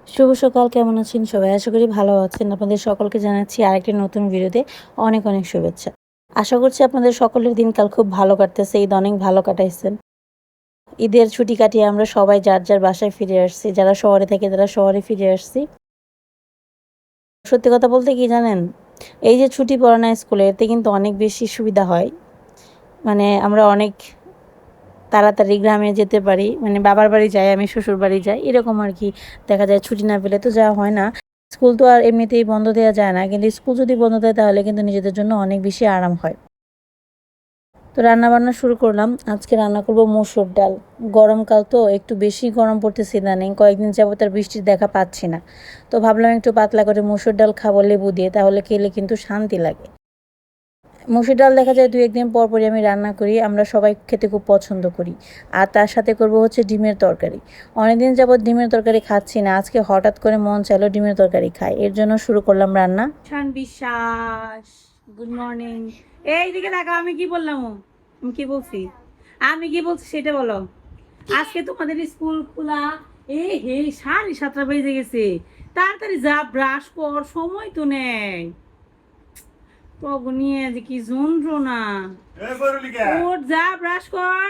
শুভ সকাল, কেমন আছেন সবাই? আশা করি ভালো আছেন। আপনাদের সকলকে জানাচ্ছি আরেকটি নতুন ভিডিওতে অনেক অনেক শুভেচ্ছা। আশা করছি আপনাদের সকলের দিনকাল খুব ভালো কাটতেছে। ঈদ অনেক ভালো কাটাইছেন। ঈদের ছুটি কাটিয়ে আমরা সবাই যার যার বাসায় ফিরে আসছি। যারা শহরে থাকে তারা শহরে ফিরে আসছি। সত্যি কথা বলতে কি জানেন? এই যে ছুটি পড়ে না স্কুলে, এতে কিন্তু অনেক বেশি সুবিধা হয়। মানে আমরা অনেক তাড়াতাড়ি গ্রামে যেতে পারি। মানে বাবার বাড়ি যাই, আমি শ্বশুর বাড়ি যাই। এরকম আরকি দেখা যায়, ছুটি না পেলে তো যাওয়া হয় না। স্কুল তো আর এমনিতেই বন্ধ দেওয়া যায় না। কিন্তু স্কুল যদি বন্ধ দেয় তাহলে কিন্তু নিজেদের জন্য অনেক বেশি আরাম হয়। তো রান্নাবান্না শুরু করলাম। আজকে রান্না করব মসুর ডাল। গরমকাল তো একটু বেশি গরম পড়তেছে ইদানিং। কয়েকদিন যাবত আর বৃষ্টির দেখা পাচ্ছি না। তো ভাবলাম একটু পাতলা করে মসুর ডাল খাবো লেবু দিয়ে, তাহলে খেলে কিন্তু শান্তি লাগে। মসুর ডাল দেখা যায় ২-১ দিন পর পরই আমি রান্না করি। আমরা সবাই খেতে খুব পছন্দ করি। আর তার সাথে করব হচ্ছে ডিমের তরকারি। অনেকদিন যাবৎ ডিমের তরকারি খাচ্ছি না। আজকে হঠাৎ করে মন চাইলো ডিমের তরকারি খাই। এর জন্য শুরু করলাম রান্না। শান বিশ্বাস, গুড মর্নিং। এইদিকে দেখো, আমি কি বললাম? আমি কি বলছি? আমি কি বলছি সেটা বলো। আজকে তোমাদের স্কুল খোলা। হে, 7:30 বেজে গেছে। তাড়াতাড়ি যা, ব্রাশ কর, সময় তো নেই। তবু নিয়ে যে কি যন্ত্রণা। ওর যা, ব্রাশ কর।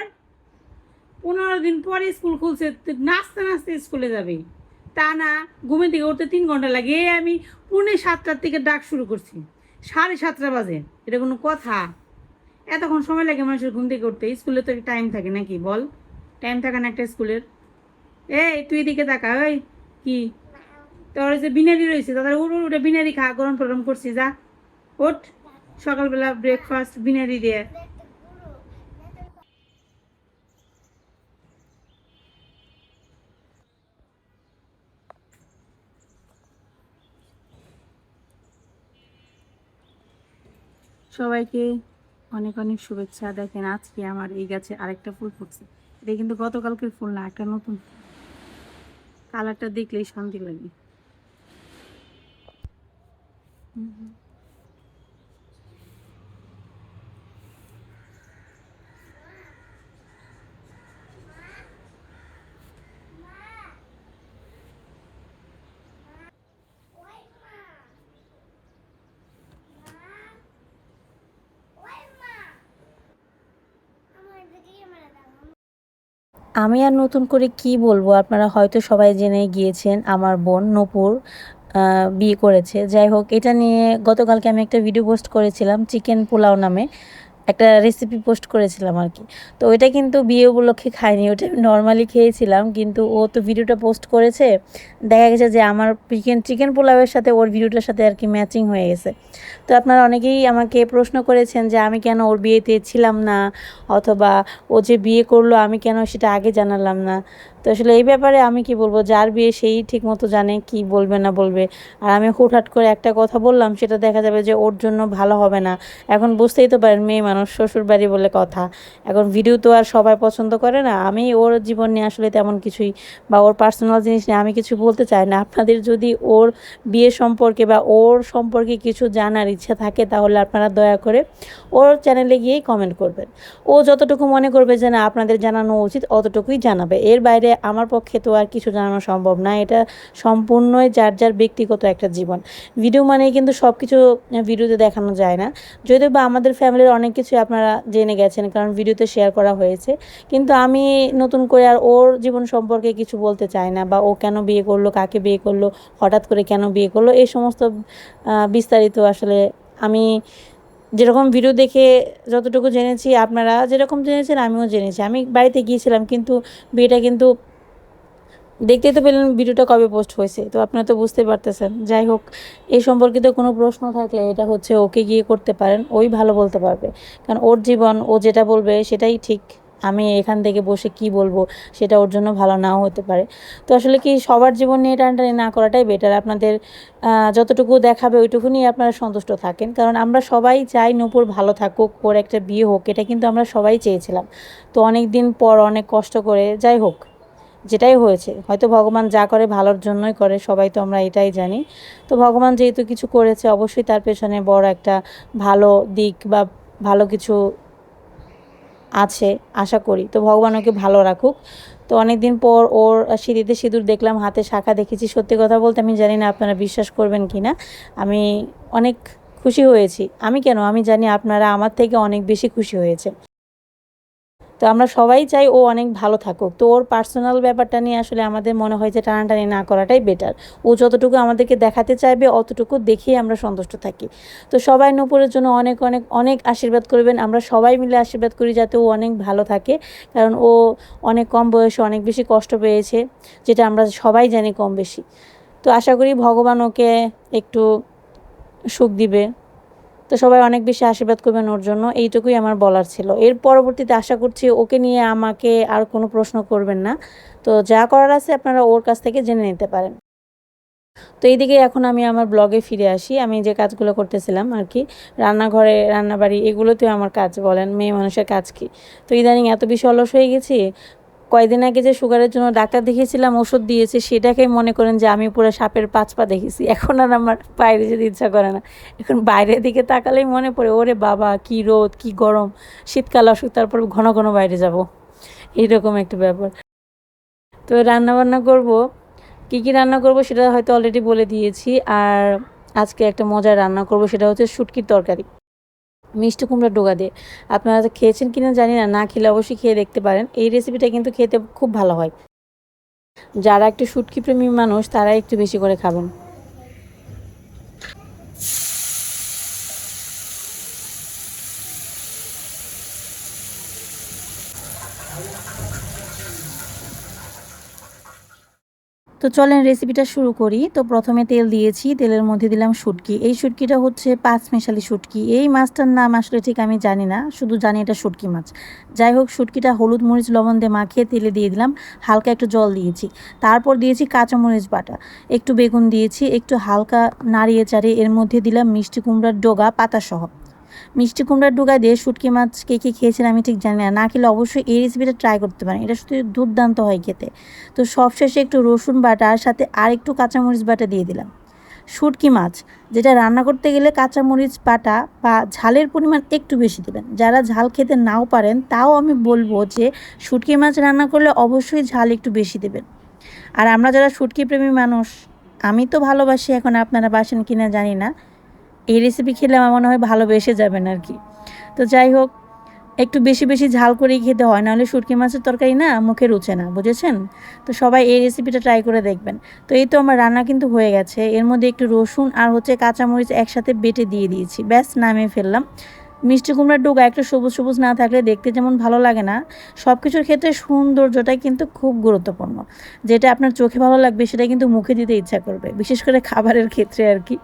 15 দিন পরে স্কুল খুলছে, নাচতে নাচতে স্কুলে যাবে। তা না, ঘুমে থেকে উঠতে 3 ঘন্টা লাগে। আমি 6:45 থেকে ডাক শুরু করছি, 7:30 বাজে। এটা কোনো কথা? এতক্ষণ সময় লাগে মানুষের ঘুম থেকে উঠতে? স্কুলে তো একটা টাইম থাকে নাকি বল? টাইম থাকে না একটা স্কুলের? এই তুই এদিকে তাকা। ওই কি তোর যে বিনারি রয়েছে, তাদের উঠে বিনারি খা। গরম টরম করছি, যা ওঠ। সকালবেলা ব্রেকফাস্ট বিনারি দিয়ে। সবাইকে অনেক অনেক শুভেচ্ছা। দেখেন, আজকে আমার এই গাছে আরেকটা ফুল ফুটছে। এটা কিন্তু গতকালকের ফুল না, একটা নতুন। কালারটা দেখলেই শান্তি লাগে। আমি আর নতুন করে কি বলবো, আপনারা হয়তো সবাই জেনে গিয়েছেন আমার বোন নূপুর বিয়ে করেছে। যাই হোক, এটা নিয়ে গতকালকে আমি একটা ভিডিও পোস্ট করেছিলাম, চিকেন পোলাও নামে একটা রেসিপি পোস্ট করেছিলাম আর কি। তো ওইটা কিন্তু বিয়ে উপলক্ষে খাইনি, ওটা আমি নর্মালি খেয়েছিলাম। কিন্তু ও তো ভিডিওটা পোস্ট করেছে, দেখা গেছে যে আমার চিকেন পোলাওয়ের সাথে ওর ভিডিওটার সাথে আর কি ম্যাচিং হয়ে গেছে। তো আপনারা অনেকেই আমাকে প্রশ্ন করেছেন যে আমি কেন ওর বিয়েতে ছিলাম না, অথবা ও যে বিয়ে করলো আমি কেন সেটা আগে জানালাম না। তো আসলে এই ব্যাপারে আমি কি বলবো, যার বিয়ে সেই ঠিক মতো জানে কি বলবে না বলবে। আর আমি হুটহাট করে একটা কথা বললাম, সেটা দেখা যাবে যে ওর জন্য ভালো হবে না। এখন বুঝতেই তো পারেন, মেয়ে মানুষ, শ্বশুর বাড়ি বলে কথা। এখন ভিডিও তো আর সবাই পছন্দ করে না। আমি ওর জীবন নিয়ে আসলে তেমন কিছুই, বা ওর পার্সোনাল জিনিস নিয়ে আমি কিছু বলতে চাই না। আপনাদের যদি ওর বিয়ে সম্পর্কে বা ওর সম্পর্কে কিছু জানার ইচ্ছা থাকে, তাহলে আপনারা দয়া করে ওর চ্যানেলে গিয়েই কমেন্ট করবেন। ও যতটুকু মনে করবে যে না আপনাদের জানানো উচিত, অতটুকুই জানাবে। এর বাইরে আমার পক্ষে তো আর কিছু জানানো সম্ভব না। এটা সম্পূর্ণই যার যার ব্যক্তিগত একটা জীবন। ভিডিও মানেই কিন্তু সব কিছু ভিডিওতে দেখানো যায় না। যদিও বা আমাদের ফ্যামিলির অনেক কিছুই আপনারা জেনে গেছেন, কারণ ভিডিওতে শেয়ার করা হয়েছে। কিন্তু আমি নতুন করে আর ওর জীবন সম্পর্কে কিছু বলতে চাই না, বা ও কেন বিয়ে করলো, কাকে বিয়ে করলো, হঠাৎ করে কেন বিয়ে করলো, এই সমস্ত বিস্তারিত আসলে আমি যেরকম ভিডিও দেখে যতটুকু জেনেছি, আপনারা যেরকম জেনেছেন আমিও জেনেছি। আমি বাড়িতে গিয়েছিলাম, কিন্তু বিয়েটা কিন্তু দেখতেই তো পেলেন ভিডিওটা কবে পোস্ট হয়েছে, তো আপনারা তো বুঝতে পারতেছেন। যাই হোক, এই সম্পর্কিত কোনো প্রশ্ন থাকলে এটা হচ্ছে ওকে গিয়ে করতে পারেন, ওই ভালো বলতে পারবে। কারণ ওর জীবন, ও যেটা বলবে সেটাই ঠিক। আমি এখান থেকে বসে কি বলবো, সেটা ওর জন্য ভালো নাও হতে পারে। তো আসলে কি, সবার জীবন নিয়ে টানাটানি না করাটাই বেটার। আপনাদের যতটুকু দেখাবে ওইটুকু নিয়ে আপনারা সন্তুষ্ট থাকেন। কারণ আমরা সবাই চাই নূপুর ভালো থাকুক, ওর একটা বিয়ে হোক, এটা কিন্তু আমরা সবাই চেয়েছিলাম। তো অনেক দিন পর অনেক কষ্ট করে, যাই হোক, যেটাই হয়েছে হয়তো ভগবান যা করে ভালোর জন্যই করে, সবাই তো আমরা এটাই জানি। তো ভগবান যেহেতু কিছু করেছে, অবশ্যই তার পেছনে বড় একটা ভালো দিক বা ভালো কিছু আছে, আশা করি। তো ভগবান ওকে ভালো রাখুক। তো অনেক দিন পর ওর সিঁথিতে সিঁদুর দেখলাম, হাতে শাঁখা দেখেছি। সত্যি কথা বলতে আমি জানি না আপনারা বিশ্বাস করবেন কি না, আমি অনেক খুশি হয়েছি। আমি কেন, আমি জানি আপনারা আমার থেকে অনেক বেশি খুশি হয়েছেন। তো আমরা সবাই চাই ও অনেক ভালো থাকুক। তো ওর পার্সোনাল ব্যাপারটা নিয়ে আসলে আমাদের মনে হয় যে টানাটানি না করাটাই বেটার। ও যতটুকু আমাদেরকে দেখাতে চাইবে অতটুকু দেখেই আমরা সন্তুষ্ট থাকি। তো সবাই নূপুরের জন্য অনেক অনেক অনেক আশীর্বাদ করবেন। আমরা সবাই মিলে আশীর্বাদ করি যাতে ও অনেক ভালো থাকে, কারণ ও অনেক কম বয়সে অনেক বেশি কষ্ট পেয়েছে, যেটা আমরা সবাই জানি কম বেশি। তো আশা করি ভগবান ওকে একটু সুখ দিবে। তো সবাই অনেক বেশি আশীর্বাদ করবেন ওর জন্য, এইটুকুই আমার বলার ছিল। এর পরবর্তীতে আশা করছি ওকে নিয়ে আমাকে আর কোনো প্রশ্ন করবেন না। তো যা করার আছে আপনারা ওর কাছ থেকে জেনে নিতে পারেন। তো এইদিকে এখন আমি আমার ব্লগে ফিরে আসি। আমি যে কাজগুলো করতেছিলাম আর কি, রান্নাঘরে, রান্নাবাড়ি, এগুলোতেও আমার কাজ, বলেন মেয়ে মানুষের কাজ কি। তো ইদানিং এত বেশি অলস হয়ে গেছি, কয়দিন আগে যে সুগারের জন্য ডাক্তার দেখিয়েছিলাম, ওষুধ দিয়েছে, সেটাকেই মনে করেন যে আমি পুরো সাপের 5 পা দেখেছি। এখন আর আমার বাইরে যেতে ইচ্ছা করে না। এখন বাইরের দিকে তাকালেই মনে পড়ে, ওরে বাবা কি রোদ, কি গরম, শীতকাল আসুক তারপর ঘন ঘন বাইরে যাব, এইরকম একটা ব্যাপার। তো রান্না বান্না করব, কী কী রান্না করব সেটা হয়তো অলরেডি বলে দিয়েছি। আর আজকে একটা মজার রান্না করব, সেটা হচ্ছে শুটকির তরকারি মিষ্টি কুমড়ার ডোগা দিয়ে। আপনারা খেয়েছেন কিনা জানি না, না খেলে অবশ্যই খেয়ে দেখতে পারেন। এই রেসিপিটা কিন্তু খেতে খুব ভালো হয়। যারা একটু শুটকি প্রেমী মানুষ তারা একটু বেশি করে খাবেন। তো চলেন রেসিপিটা শুরু করি। তো প্রথমে তেল দিয়েছি, তেলের মধ্যে দিলাম শুটকি। এই শুটকিটা হচ্ছে পাঁচমিশালি শুটকি। এই মাছটার নাম আসলে ঠিক আমি জানি না, শুধু জানি এটা শুটকি মাছ। যাই হোক, শুটকিটা হলুদ মরিচ লবণ দিয়ে মাখিয়ে তেলে দিয়ে দিলাম, হালকা একটু জল দিয়েছি। তারপর দিয়েছি কাঁচামরিচ বাটা, একটু বেগুন দিয়েছি, একটু হালকা নাড়িয়ে চাড়িয়ে এর মধ্যে দিলাম মিষ্টি কুমড়ার ডোগা পাতাসহ। মিষ্টি কুমড়ার ডোগা দিয়ে শুটকি মাছ কে কে খেয়েছেন আমি ঠিক জানি না, না খেলে অবশ্যই এই রেসিপিটা ট্রাই করতে পারেন, এটা শুধু দুর্দান্ত হয় খেতে। তো সবশেষে একটু রসুন বাটা আর সাথে আর একটু কাঁচামরিচ বাটা দিয়ে দিলাম। শুটকি মাছ যেটা রান্না করতে গেলে কাঁচামরিচ বাটা বা ঝালের পরিমাণ একটু বেশি দেবেন। যারা ঝাল খেতে নাও পারেন তাও আমি বলবো যে শুটকি মাছ রান্না করলে অবশ্যই ঝাল একটু বেশি দেবেন। আর আমরা যারা শুটকি প্রেমী মানুষ, আমি তো ভালোবাসি, এখন আপনারা বাসেন কিনা জানি না, এই রেসিপি খেলে আমার মনে হয় ভালোবেসে যাবেন আর কি। তো যাই হোক, একটু বেশি বেশি ঝাল করেই খেতে হয়, নাহলে শুটকি মাছের তরকারি না মুখে রুচে না, বুঝেছেন? তো সবাই এই রেসিপিটা ট্রাই করে দেখবেন। তো এই তো আমার রান্না কিন্তু হয়ে গেছে। এর মধ্যে একটু রসুন আর হচ্ছে কাঁচামরিচ একসাথে বেটে দিয়ে দিয়েছি, ব্যাস নামিয়ে ফেললাম। মিষ্টি কুমড়ার ডোগা একটু সবুজ সবুজ না থাকলে দেখতে যেমন ভালো লাগে না, সব কিছুর ক্ষেত্রে সৌন্দর্যটাই কিন্তু খুব গুরুত্বপূর্ণ। যেটা আপনার চোখে ভালো লাগবে সেটা কিন্তু মুখে দিতে ইচ্ছা করবে, বিশেষ করে খাবারের ক্ষেত্রে আর কি।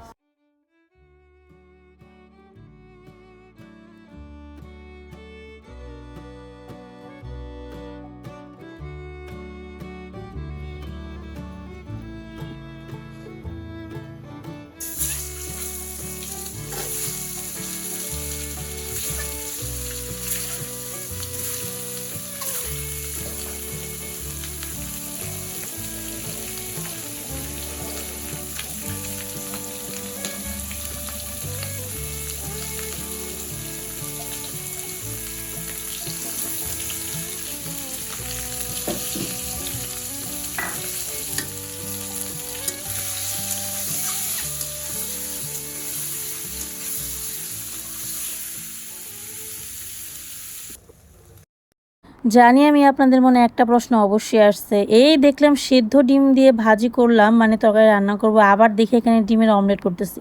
জানি আমি আপনাদের মনে একটা প্রশ্ন অবশ্যই আসছে, এই দেখলাম সিদ্ধ ডিম দিয়ে ভাজি করলাম মানে তরকারি রান্না করব, আবার দেখি এখানে ডিমের অমলেট করতেছি।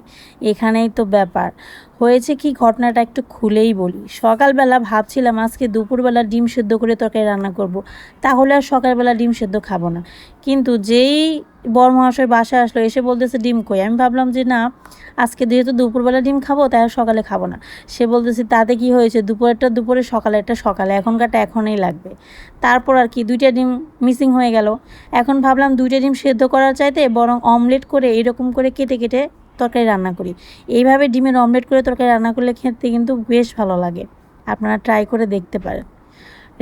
এখানেই তো ব্যাপার হয়েছে কি, ঘটনাটা একটু খুলেই বলি। সকালবেলা ভাবছিলাম আজকে দুপুরবেলা ডিম সেদ্ধ করে তরকারি রান্না করব, তাহলে আর সকালবেলা ডিম সেদ্ধ খাবো না। কিন্তু যেই বর মহাশয় বাসায় আসলো, এসে বলতেছে ডিম কই। আমি ভাবলাম যে না, আজকে যেহেতু দুপুরবেলা ডিম খাবো তাই আর সকালে খাবো না। সে বলতেছে তাতে কি হয়েছে, দুপুরেরটা দুপুরে সকালেরটা সকালে, এখনকারটা এখনই লাগবে। তারপর আর কি 2টা ডিম মিসিং হয়ে গেল। এখন ভাবলাম 2টা ডিম সেদ্ধ করার চাইতে বরং অমলেট করে এরকম করে কেটে কেটে তরকারি রান্না করি। এইভাবে ডিমের অমলেট করে তরকারি রান্না করলে খেতে কিন্তু বেশ ভালো লাগে, আপনারা ট্রাই করে দেখতে পারেন।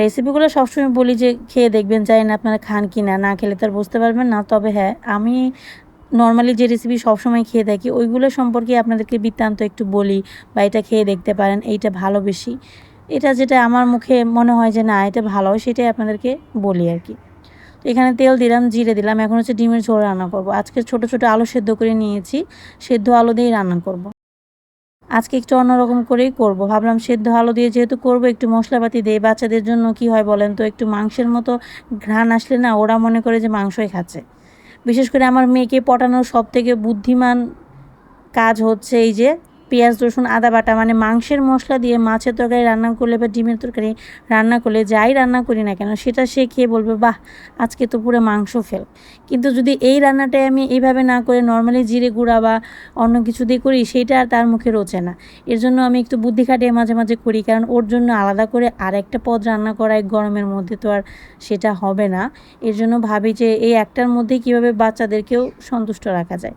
রেসিপিগুলো সবসময় বলি যে খেয়ে দেখবেন, চাই না আপনারা খান কি না, না খেলে তার বুঝতে পারবেন না। তবে হ্যাঁ, আমি নর্মালি যে রেসিপি সবসময় খেয়ে থাকি ওইগুলো সম্পর্কে আপনাদেরকে বৃত্তান্ত একটু বলি, বা এটা খেয়ে দেখতে পারেন, এইটা ভালো বেশি। এটা যেটা আমার মুখে মনে হয় যে না এটা ভালো, সেটাই আপনাদেরকে বলি আর কি। তো এখানে তেল দিলাম, জিরে দিলাম, এখন হচ্ছে ডিমের ঝোল রান্না করব। আজকে ছোট ছোট আলু সেদ্ধ করে নিয়েছি, সেদ্ধ আলু দিয়েই রান্না করব। আজকে একটু অন্যরকম করেই করব, ভাবলাম সেদ্ধ আলু দিয়ে যেহেতু করব একটু মশলাপাতি দিয়ে। বাচ্চাদের জন্য কি হয় বলেন তো, একটু মাংসের মতো ঘ্রাণ আসলে না ওরা মনে করে যে মাংসই খাচ্ছে। বিশেষ করে আমার মেয়েকে পটানোর সবথেকে বুদ্ধিমান কাজ হচ্ছে এই যে পেঁয়াজ রসুন আদা বাটা, মানে মাংসের মশলা দিয়ে মাছের তরকারি রান্না করলে বা ডিমের তরকারি রান্না করলে, যাই রান্না করি না কেন সেটা সে খেয়ে বলবে বাহ আজকে তো পুরো মাংস ফেল। কিন্তু যদি এই রান্নাটাই আমি এইভাবে না করে নর্মালি জিরে গুঁড়া বা অন্য কিছু দিয়ে করি, সেইটা আর তার মুখে রোচে না। এর জন্য আমি একটু বুদ্ধি খাটিয়ে মাঝে মাঝে করি, কারণ ওর জন্য আলাদা করে আরেকটা পদ রান্না করা এক গরমের মধ্যে তো আর সেটা হবে না। এর জন্য ভাবি যে এই একটার মধ্যেই কীভাবে বাচ্চাদেরকেও সন্তুষ্ট রাখা যায়।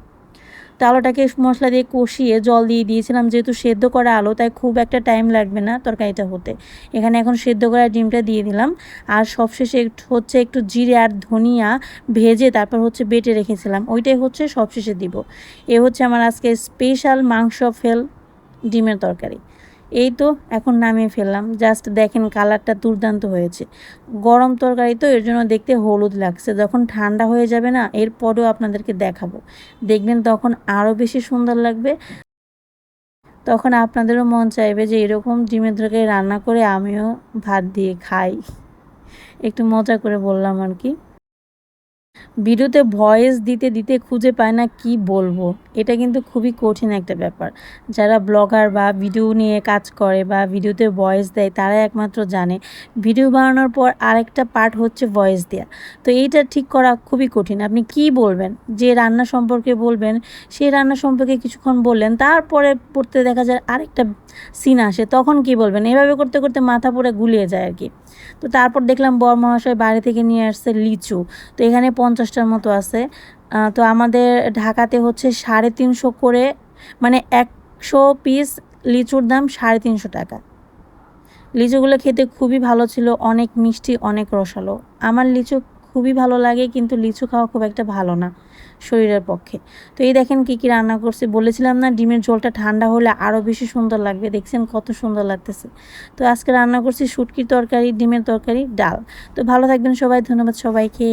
তো আলুটাকে মশলা দিয়ে কষিয়ে জল দিয়ে দিয়েছিলাম, যেহেতু সেদ্ধ করা আলু তাই খুব একটা টাইম লাগবে না তরকারিটা হতে। এখানে এখন সেদ্ধ করা ডিমটা দিয়ে দিলাম, আর সবশেষে হচ্ছে একটু জিরে আর ধনিয়া ভেজে তারপর হচ্ছে বেটে রেখেছিলাম, ওইটাই হচ্ছে সবশেষে দিব। এ হচ্ছে আমার আজকে স্পেশাল মাংস ফেল ডিমের তরকারি। এই তো এখন নামিয়ে ফেললাম, জাস্ট দেখেন কালারটা দুর্দান্ত হয়েছে। গরম তরকারি তো এর জন্য দেখতে হলুদ লাগছে, যখন ঠান্ডা হয়ে যাবে না এরপরেও আপনাদেরকে দেখাবো, দেখবেন তখন আরও বেশি সুন্দর লাগবে। তখন আপনাদেরও মন চাইবে যে এরকম ডিমের তরকারি রান্না করে আমিও ভাত দিয়ে খাই। একটু মজা করে বললাম আর কি। ভিডিওতে ভয়েস দিতে দিতে খুঁজে পায় না কি বলবো, এটা কিন্তু খুবই কঠিন একটা ব্যাপার। যারা ব্লগার বা ভিডিও নিয়ে কাজ করে বা ভিডিওতে ভয়েস দেয় তারাই একমাত্র জানে ভিডিও বানানোর পর আরেকটা পার্ট হচ্ছে ভয়েস দেওয়া। তো এইটা ঠিক করা খুবই কঠিন। আপনি কি বলবেন, যে রান্না সম্পর্কে বলবেন সেই রান্না সম্পর্কে কিছুক্ষণ বললেন, তারপরে পড়তে দেখা যায় আরেকটা সিন আসে, তখন কি বলবেন, এভাবে করতে করতে মাথা পুরো গুলিয়ে যায় আর কি। তো তারপর দেখলাম বর মহাশয় বাইরে থেকে নিয়ে আসছে লিচু। তো এখানে 50টার মতো আছে। তো আমাদের ঢাকাতে হচ্ছে 350 করে, মানে 100 পিস লিচুর দাম 350 টাকা। লিচুগুলো খেতে খুবই ভালো ছিল, অনেক মিষ্টি, অনেক রসালো। আমার লিচু খুবই ভালো লাগে, কিন্তু লিচু খাওয়া খুব একটা ভালো না শরীরের পক্ষে। তো এই দেখেন কী কী রান্না করছি, বলেছিলাম না ডিমের ঝোলটা ঠান্ডা হলে আরও বেশি সুন্দর লাগবে, দেখছেন কত সুন্দর লাগতেছে। তো আজকে রান্না করছি শুটকির তরকারি, ডিমের তরকারি, ডাল। তো ভালো থাকবেন সবাই, ধন্যবাদ সবাইকে।